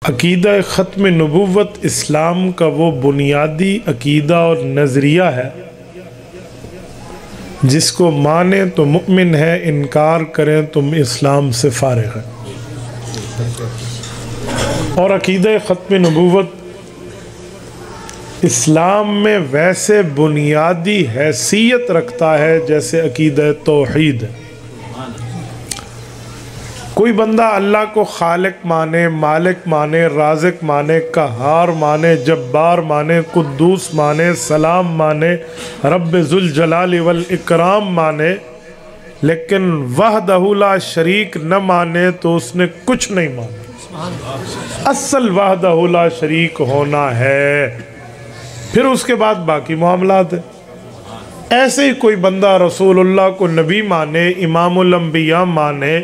عقیدہ ختم نبوت اسلام کا وہ بنیادی عقیدہ اور نظریہ ہے جس کو مانے تو مؤمن ہے، انکار کریں تم اسلام سے فارغ ہے۔ اور عقیدہ ختم نبوت اسلام میں ویسے بنیادی حیثیت رکھتا ہے جیسے عقیدہ توحید ہے۔ کوئی بندہ اللہ کو خالق مانے، مالک مانے، رازق مانے، قہار مانے، جبار مانے، قدوس مانے، سلام مانے، رب ذوالجلال والاکرام مانے، لیکن وحدہ لا شریک نہ مانے تو اس نے کچھ نہیں مانا۔ اصل وحدہ لا شریک ہونا ہے، پھر اس کے بعد باقی معاملات ہیں۔ ایسے ہی کوئی بندہ رسول اللہ کو نبی مانے، امام الانبیاء مانے،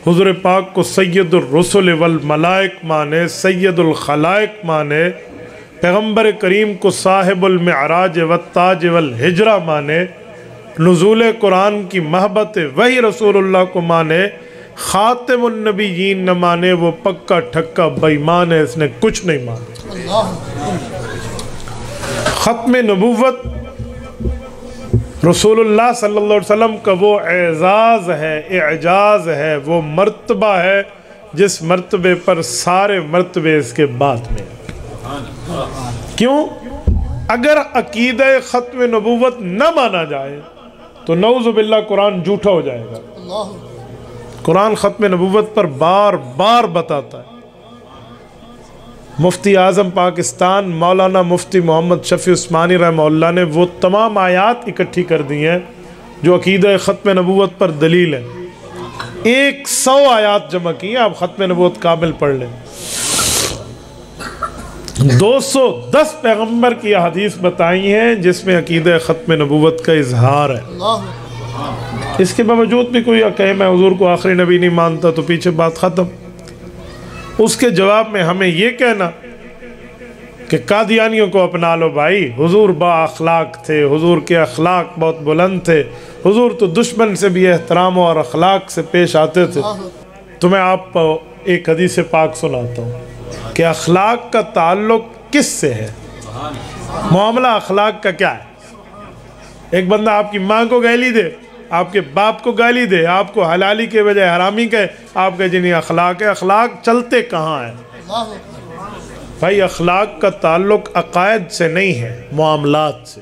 حضور پاک کو سید الرسل والملائک مانے، سید الخلائق مانے، پیغمبر کریم کو صاحب المعراج والتاج والہجرہ مانے، نزول قرآن کی محبت وہی رسول اللہ کو مانے، خاتم النبیین نہ مانے، وہ پکا ٹھکا بے ایمان ہے، اس نے کچھ نہیں مانا۔ ختم نبوت رسول اللہ صلی اللہ علیہ وسلم کا وہ اعزاز ہے، اعجاز ہے، وہ مرتبہ ہے جس مرتبے پر سارے مرتبے اس کے بعد میں ہیں۔ کیوں؟ اگر عقیدہ ختم نبوت نہ مانا جائے تو نعوذ باللہ قرآن جھوٹا ہو جائے گا۔ قرآن ختم نبوت پر بار بار بتاتا ہے۔ مفتی اعظم پاکستان مولانا مفتی محمد شفیع عثمانی رحمہ اللہ نے وہ تمام آیات اکٹھی کر دی ہیں جو عقیدہ ختم نبوت پر دلیل ہے۔ 100 آیات جمع کی ہیں، آپ ختم نبوت کامل پڑھ لیں۔ 210 پیغمبر کی حدیث بتائی ہیں جس میں عقیدہ ختم نبوت کا اظہار ہے۔ اس کے باوجود بھی کوئی کہے میں حضور کو آخری نبی نہیں مانتا تو پیچھے بات ختم۔ اس کے جواب میں ہمیں یہ کہنا کہ قادیانیوں کو اپنا لو بھائی، حضور با اخلاق تھے، حضور کے اخلاق بہت بلند تھے، حضور تو دشمن سے بھی احترام اور اخلاق سے پیش آتے تھے۔ تو میں آپ کو ایک حدیث پاک سناتا ہوں کہ اخلاق کا تعلق کس سے ہے، معاملہ اخلاق کا کیا ہے۔ ایک بندہ آپ کی ماں کو گالی دے، آپ کے باپ کو گالی دے، آپ کو حلالی کے بجائے حرامی کہے، آپ کا جنہیں اخلاق ہے۔ اخلاق چلتے کہاں ہیں بھائی؟ اخلاق کا تعلق عقائد سے نہیں ہے، معاملات سے۔